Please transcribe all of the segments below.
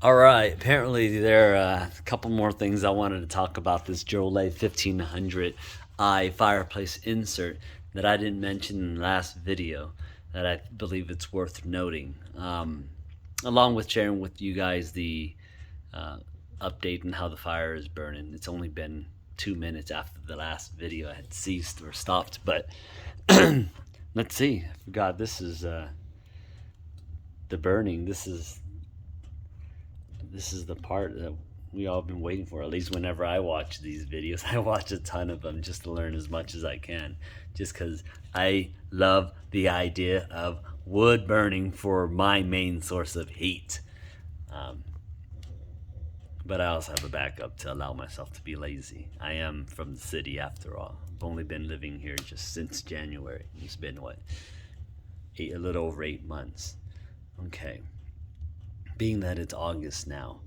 All right, apparently there are a couple more things I wanted to talk about this Jolet 1500i fireplace insert that I didn't mention in the last video that I believe it's worth noting. Along with sharing with you guys the uh, update on how the fire is burning. It's only been 2 minutes after the last video had ceased or stopped, but let's see. I forgot this is the burning. This is the part that we all been waiting for. At least whenever I watch these videos, I watch a ton of them just to learn as much as I can, just because I love the idea of wood burning for my main source of heat. um, but I also have a backup to allow myself to be lazy. I am from the city after all. I've only been living here just since January. It's been what, a little over 8 months. Okay, being that it's August now.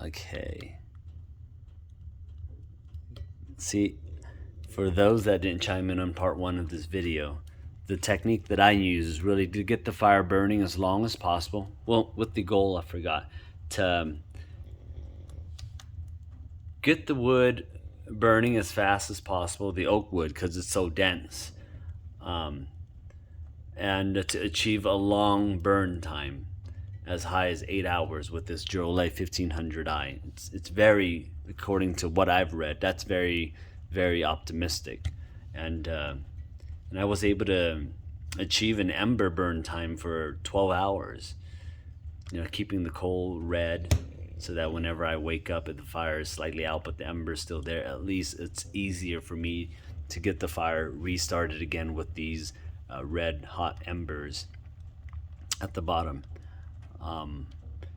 Okay. See, for those that didn't chime in on part one of this video, the technique that I use is really to get the fire burning as long as possible. Well, with the goal, I forgot, to get the wood burning as fast as possible, the oak wood, because it's so dense, um, and to achieve a long burn time as high as 8 hours with this Jolet 1500i. It's very, according to what I've read, that's very, very optimistic, and I was able to achieve an ember burn time for 12 hours. Keeping the coal red so that whenever I wake up, the fire is slightly out, but the ember is still there. At least it's easier for me to get the fire restarted again with these red hot embers at the bottom.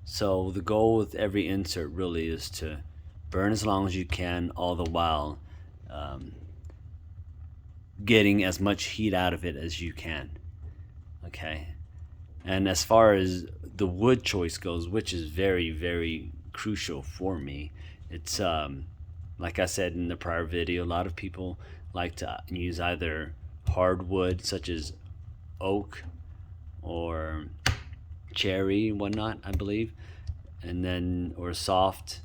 So the goal with every insert really is to burn as long as you can, all the while getting as much heat out of it as you can. Okay. And as far as the wood choice goes, which is very, very crucial for me, it's like I said in the prior video, a lot of people like to use either hardwood such as oak or cherry and whatnot, I believe, and then or soft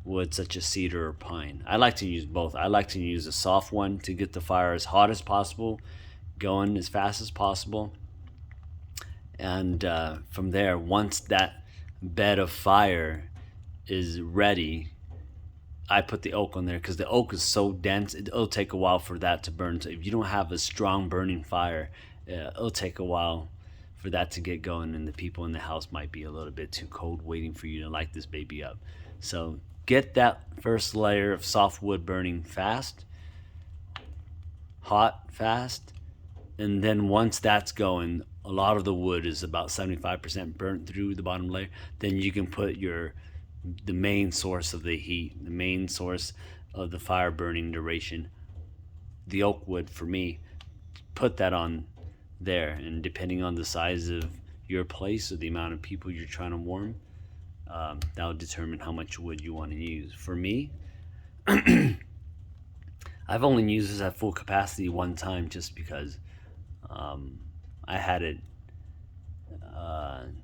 wood such as cedar or pine. I like to use both. I like to use a soft one to get the fire as hot as possible, going as fast as possible, and from there, once that bed of fire is ready, I put the oak on there because the oak is so dense. It'll take a while for that to burn. So if you don't have a strong burning fire, it'll take a while for that to get going, and the people in the house might be a little bit too cold waiting for you to light this baby up. So get that first layer of soft wood burning fast, hot, fast, and then once that's going, a lot of the wood is about 75% burnt through the bottom layer. Then you can put the main source of the heat, the main source of the fire burning duration, the oak wood for me, put that on there, and depending on the size of your place or the amount of people you're trying to warm, that'll determine how much wood you want to use. For me, I've only used this at full capacity one time just because I had it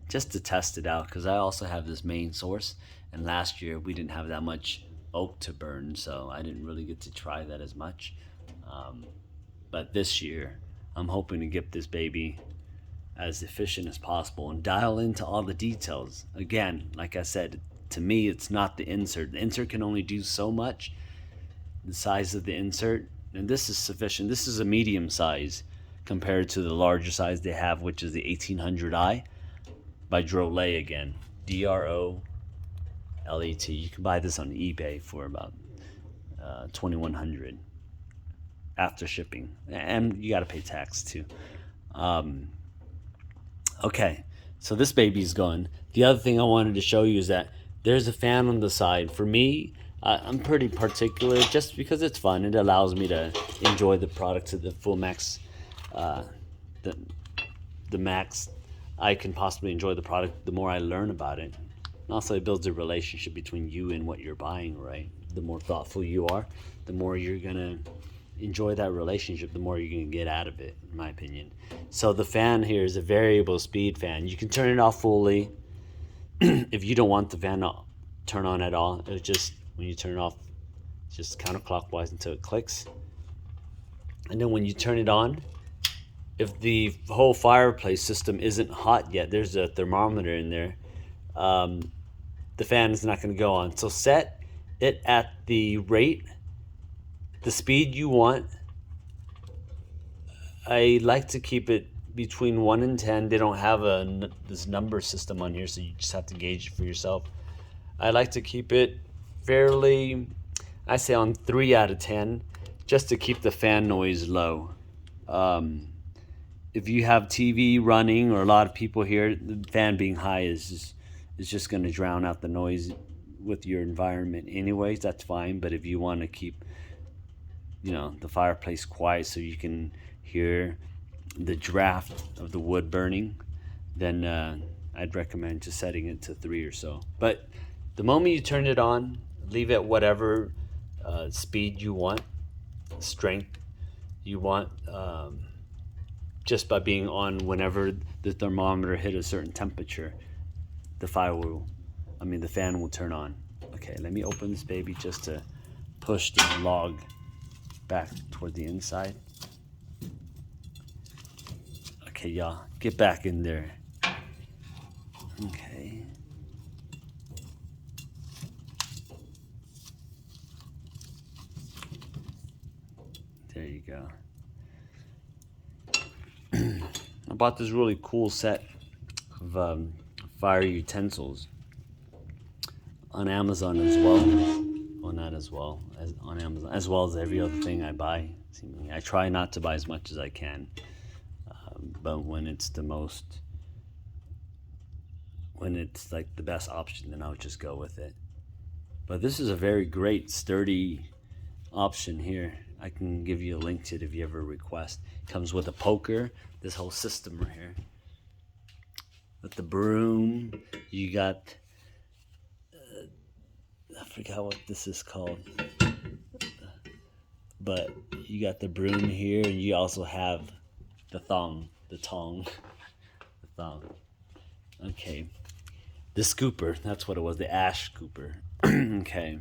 just to test it out, because I also have this main source, and last year we didn't have that much oak to burn, so I didn't really get to try that as much. But this year I'm hoping to get this baby as efficient as possible and dial into all the details. Again, like I said, to me it's not the insert. The insert can only do so much. The size of the insert, and this is sufficient. This is a medium size compared to the larger size they have, which is the 1800i by Drolet again, Drolet. You can buy this on eBay for about $2,100 after shipping, and you got to pay tax too. Okay, so this baby's going. The other thing I wanted to show you is that there's a fan on the side. For me, I'm pretty particular just because it's fun. It allows me to enjoy the product to the full max, the max I can possibly enjoy the product. The more I learn about it, and also it builds a relationship between you and what you're buying, right? The more thoughtful you are, the more you're gonna enjoy that relationship, the more you're gonna get out of it, in my opinion. So the fan here is a variable speed fan. You can turn it off fully. if you don't want the fan to turn on at all, it's just when you turn it off, just counterclockwise until it clicks. And then when you turn it on, if the whole fireplace system isn't hot yet, there's a thermometer in there, the fan is not going to go on. So set it at the rate, the speed you want. I like to keep it between 1 and 10. They don't have this number system on here, so you just have to gauge it for yourself. I like to keep it fairly, I say on 3 out of 10, just to keep the fan noise low. If you have TV running or a lot of people here, the fan being high is just going to drown out the noise with your environment anyways. That's fine. But if you want to keep, the fireplace quiet so you can hear the draft of the wood burning, then I'd recommend just setting it to 3 or so. But the moment you turn it on, leave it whatever speed you want, strength you want, just by being on whenever the thermometer hit a certain temperature, the fan will turn on. Okay, let me open this baby just to push the log back toward the inside. Okay, y'all, get back in there. Okay. There you go. I bought this really cool set of fire utensils on Amazon as well. Well, not as well as on Amazon, as well as every other thing I buy. I try not to buy as much as I can, but when it's like the best option, then I'll just go with it. But this is a very great, sturdy option here. I can give you a link to it if you ever request. It comes with a poker, this whole system right here. With the broom, you got, I forgot what this is called, but you got the broom here, and you also have the tongue. Okay. The scooper, that's what it was, the ash scooper. Okay.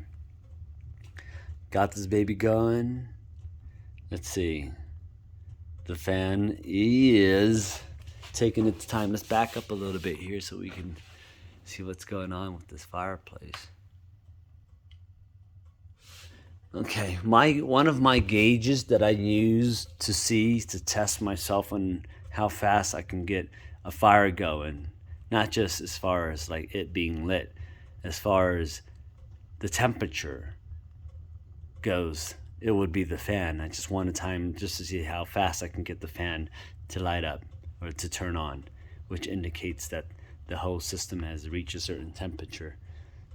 Got this baby going. Let's see. The fan is taking its time. Let's back up a little bit here so we can see what's going on with this fireplace. Okay, one of my gauges that I use to test myself on how fast I can get a fire going, not just as far as like it being lit, as far as the temperature goes, it would be the fan. I just want a time just to see how fast I can get the fan to light up or to turn on, which indicates that the whole system has reached a certain temperature.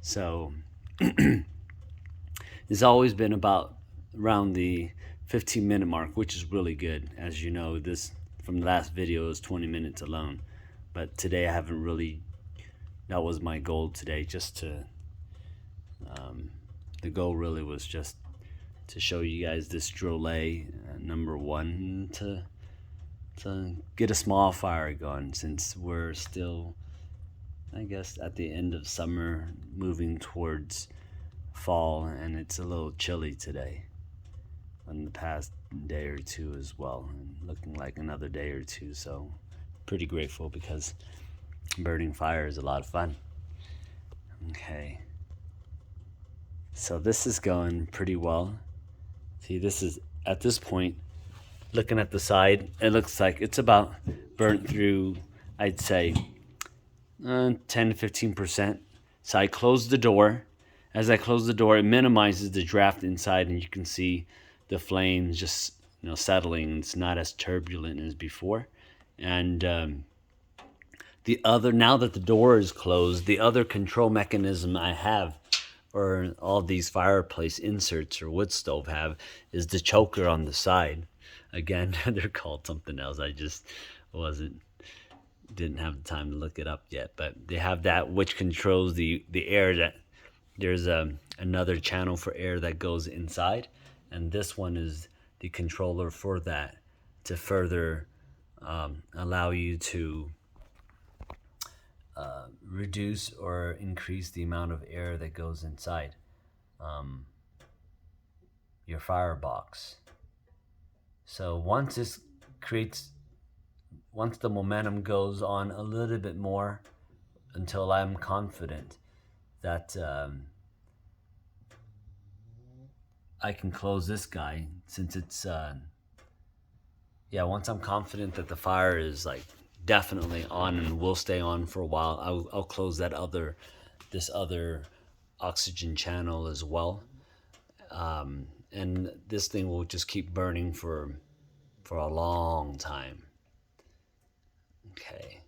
So it's always been about around the 15-minute mark, which is really good. As you know, this from the last video is 20 minutes alone, but today I haven't really, that was my goal today, just to the goal really was just to show you guys this drill lay, number one, to get a small fire going, since we're still, I guess, at the end of summer, moving towards fall, and it's a little chilly today in the past day or two as well, and looking like another day or two. So pretty grateful, because burning fire is a lot of fun. Okay, so this is going pretty well. See, this is, at this point, looking at the side, it looks like it's about burnt through, I'd say 10 to 15%. So I closed the door. As I close the door, it minimizes the draft inside, and you can see the flames just settling. It's not as turbulent as before. And now that the door is closed, the other control mechanism I have, or all these fireplace inserts or wood stove have, is the choker on the side. Again, they're called something else. I just didn't have the time to look it up yet. But they have that, which controls the air. That there's another channel for air that goes inside, and this one is the controller for that, to further allow you to reduce or increase the amount of air that goes inside your firebox. So once the momentum goes on a little bit more, until I'm confident that I can close this guy, since it's once I'm confident that the fire is like definitely on and will stay on for a while, I'll close this other oxygen channel as well. And this thing will just keep burning for a long time. Okay.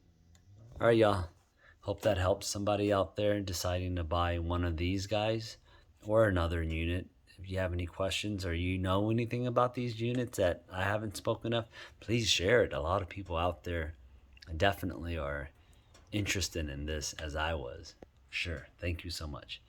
All right, y'all. Hope that helps somebody out there deciding to buy one of these guys or another unit. If you have any questions or you know anything about these units that I haven't spoken of, please share it. A lot of people out there definitely are interested in this, as I was. Sure. Thank you so much.